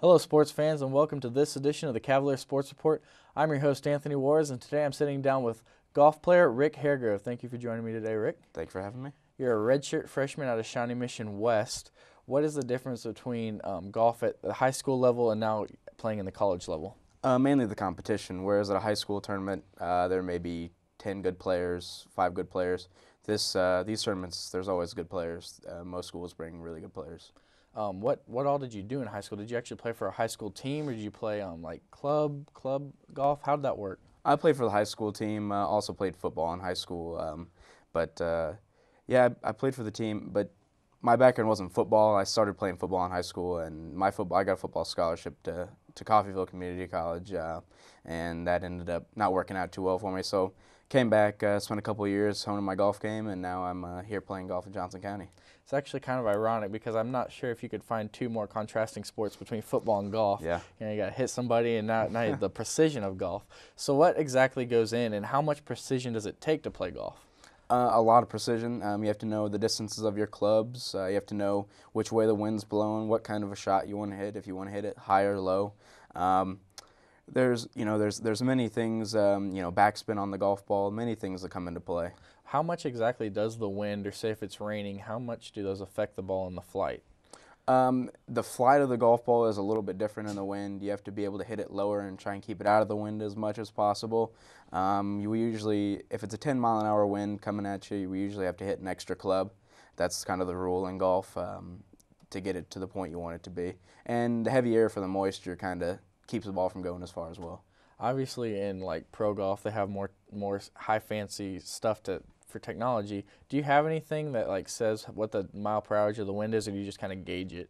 Hello, sports fans, and welcome to this edition of the Cavalier Sports Report. I'm your host, Anthony Juarez, and today I'm sitting down with golf player Rick Hairgrove. Thank you for joining me today, Rick. Thanks for having me. You're a redshirt freshman out of Shawnee Mission West. What is the difference between golf at the high school level and now playing in the college level? Mainly the competition, whereas at a high school tournament, there may be 10 good players, 5 good players. These tournaments, there's always good players. Most schools bring really good players. What all did you do in high school? Did you actually play for a high school team, or did you play like club golf? How did that work? I played for the high school team, also played football in high school, yeah, I played for the team, but my background wasn't football. I started playing football in high school, and I got a football scholarship to Coffeyville Community College, and that ended up not working out too well for me. So came back, spent a couple of years honing my golf game, and now I'm here playing golf in Johnson County. It's actually kind of ironic because I'm not sure if you could find two more contrasting sports between football and golf. Yeah. You got to hit somebody, and now the precision of golf. So what exactly goes in, and how much precision does it take to play golf? A lot of precision. You have to know the distances of your clubs. You have to know which way the wind's blowing, what kind of a shot you want to hit, if you want to hit it high or low. There's many things, backspin on the golf ball, many things that come into play. How much exactly does the wind, or say if it's raining, how much do those affect the ball in the flight? The flight of the golf ball is a little bit different in the wind. You have to be able to hit it lower and try and keep it out of the wind as much as possible. We usually, if it's a 10-mile-an-hour wind coming at you, we usually have to hit an extra club. That's kind of the rule in golf to get it to the point you want it to be. And the heavy air for the moisture kind of keeps the ball from going as far as well. Obviously, in like pro golf, they have more high fancy stuff for technology. Do you have anything that like says what the mile per hour of the wind is, or do you just kind of gauge it?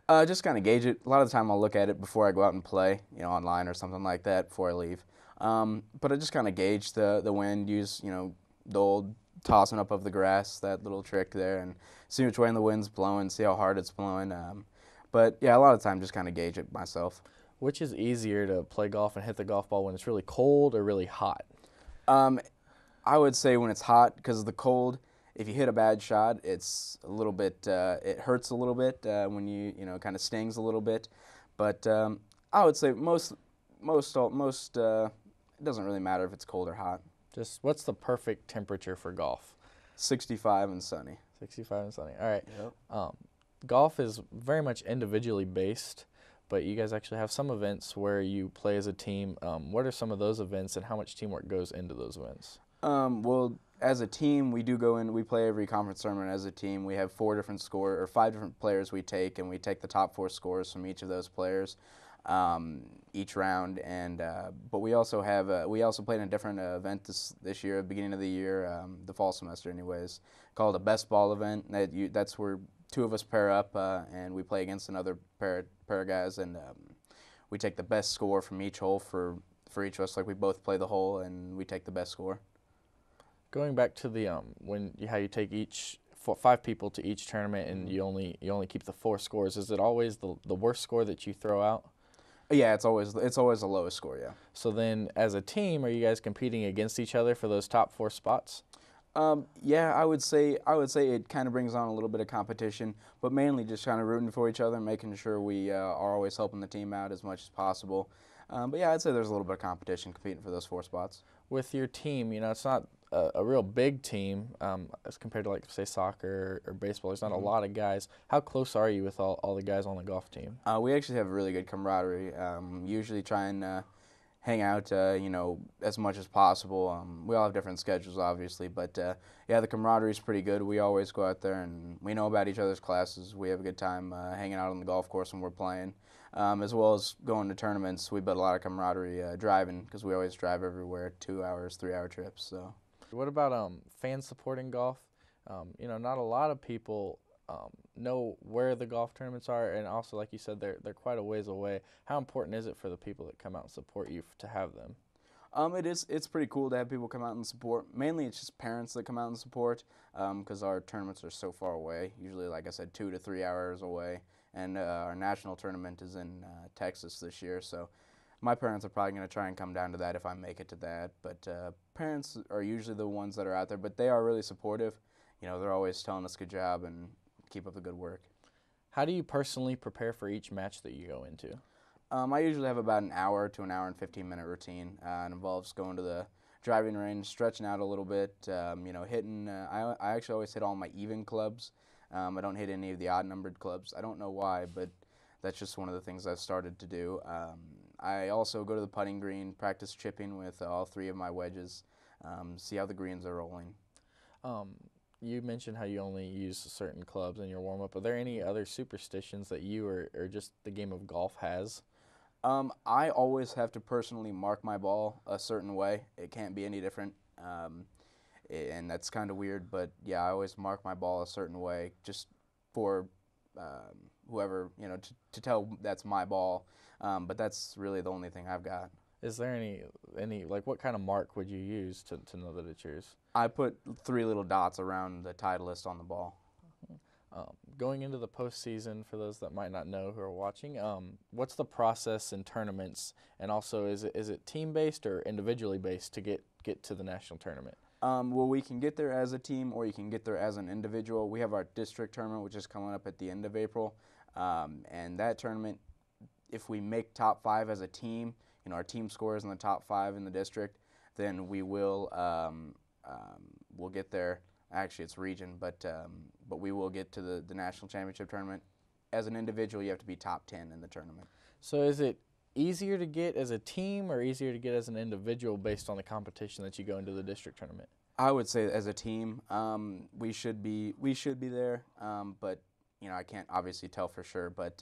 Just kind of gauge it. A lot of the time I'll look at it before I go out and play, online or something like that before I leave. But I just kind of gauge the wind, use, the old tossing up of the grass, that little trick there, and see which way the wind's blowing, see how hard it's blowing. But yeah, a lot of the time just kind of gauge it myself. Which is easier to play golf and hit the golf ball when it's really cold or really hot? I would say when it's hot, because of the cold. If you hit a bad shot, it's a little bit, it hurts a little bit when it kind of stings a little bit. But I would say most, it doesn't really matter if it's cold or hot. Just what's the perfect temperature for golf? 65 and sunny. 65 and sunny. All right. Yep. Golf is very much individually based, but you guys actually have some events where you play as a team. What are some of those events, and how much teamwork goes into those events? Well, as a team, we do go in. We play every conference tournament as a team. We have 5 different players we take, and we take the top 4 scores from each of those players each round. And but we also played in a different event this year, beginning of the year, the fall semester, anyways, called a best ball event. That's where 2 of us pair up, and we play against another pair of guys, and we take the best score from each hole for each of us. Like we both play the hole, and we take the best score. Going back to the how you take 5 people to each tournament, and you only keep the 4 scores. Is it always the worst score that you throw out? Yeah, it's always the lowest score. Yeah. So then, as a team, are you guys competing against each other for those top 4 spots? Yeah, I would say it kind of brings on a little bit of competition, but mainly just kind of rooting for each other, making sure we are always helping the team out as much as possible. But yeah, I'd say there's a little bit of competition competing for those 4 spots. With your team, it's not a real big team as compared to, like, say, soccer or baseball. There's not a lot of guys. How close are you with all the guys on the golf team? We actually have a really good camaraderie. Usually try and hang out, as much as possible. We all have different schedules, obviously, but yeah, the camaraderie is pretty good. We always go out there, and we know about each other's classes. We have a good time hanging out on the golf course when we're playing, as well as going to tournaments. We build a lot of camaraderie driving, because we always drive everywhere, 2 hours, 3-hour trips. So. What about fans supporting golf? Not a lot of people know where the golf tournaments are, and also, like you said, they're quite a ways away. How important is it for the people that come out and support you to have them? It's pretty cool to have people come out and support. Mainly it's just parents that come out and support, because our tournaments are so far away, usually, like I said, 2 to 3 hours away, and our national tournament is in Texas this year, so my parents are probably going to try and come down to that if I make it to that. But parents are usually the ones that are out there, but they are really supportive. They're always telling us good job and keep up the good work. How do you personally prepare for each match that you go into? I usually have about an hour to an hour and 15-minute routine. It involves going to the driving range, stretching out a little bit, hitting. I actually always hit all my even clubs. I don't hit any of the odd-numbered clubs. I don't know why, but that's just one of the things I've started to do. I also go to the putting green, practice chipping with all 3 of my wedges, see how the greens are rolling. You mentioned how you only use certain clubs in your warm-up. Are there any other superstitions that you or just the game of golf has? I always have to personally mark my ball a certain way. It can't be any different, and that's kind of weird. But yeah, I always mark my ball a certain way, just for whoever to tell that's my ball. But that's really the only thing I've got. Is there any like what kind of mark would you use to know that it's yours? I put 3 little dots around the Titleist on the ball. Going into the postseason, for those that might not know who are watching, what's the process in tournaments, and also is it team based or individually based to get to the national tournament? Well, we can get there as a team, or you can get there as an individual. We have our district tournament, which is coming up at the end of April, and that tournament, if we make top 5 as a team, our team scores in the top 5 in the district, then we will we'll get there. Actually, it's region, but we will get to the national championship tournament. As an individual, you have to be top 10 in the tournament. So is it easier to get as a team or easier to get as an individual based on the competition that you go into the district tournament? I would say as a team, we should be there, but I can't obviously tell for sure. But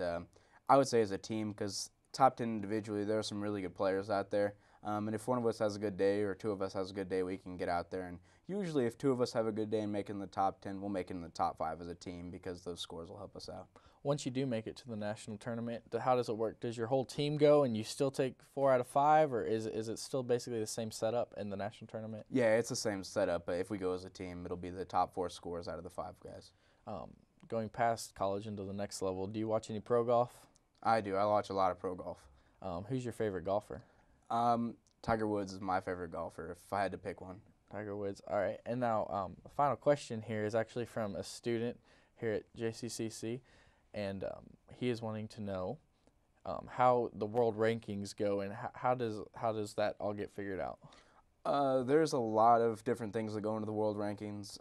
I would say as a team, because top 10 individually, there are some really good players out there. And if one of us has a good day or 2 of us has a good day, we can get out there. And usually if 2 of us have a good day and make it in the top 10, we'll make it in the top 5 as a team because those scores will help us out. Once you do make it to the national tournament, how does it work? Does your whole team go and you still take 4 out of 5, or is it still basically the same setup in the national tournament? Yeah, it's the same setup, but if we go as a team, it'll be the top 4 scores out of the 5 guys. Going past college into the next level, do you watch any pro golf? I do. I watch a lot of pro golf. Who's your favorite golfer? Tiger Woods is my favorite golfer, if I had to pick one. Tiger Woods. All right. And now the final question here is actually from a student here at JCCC, and he is wanting to know how the world rankings go and how does that all get figured out? There's a lot of different things that go into the world rankings.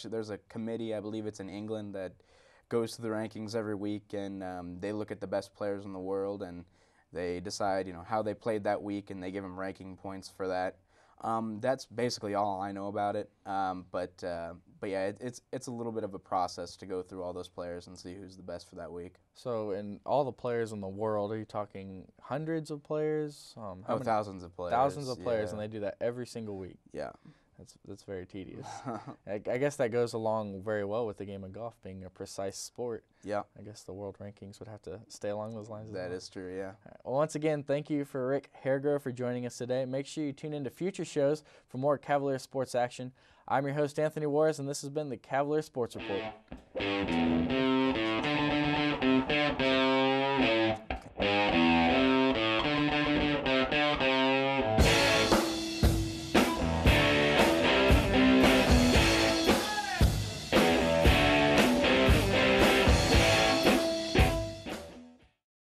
There's a committee, I believe it's in England, that goes to the rankings every week, and they look at the best players in the world, and they decide, how they played that week, and they give them ranking points for that. That's basically all I know about it. But yeah, it's a little bit of a process to go through all those players and see who's the best for that week. So, in all the players in the world, are you talking hundreds of players? Thousands of players. Thousands of players, yeah. And they do that every single week. Yeah. That's very tedious. I guess that goes along very well with the game of golf being a precise sport. Yeah. I guess the world rankings would have to stay along those lines as well. That is true, yeah. Right. Well, once again, thank you for Rick Hairgrove for joining us today. Make sure you tune into future shows for more Cavalier sports action. I'm your host, Anthony Juarez, and this has been the Cavalier Sports Report.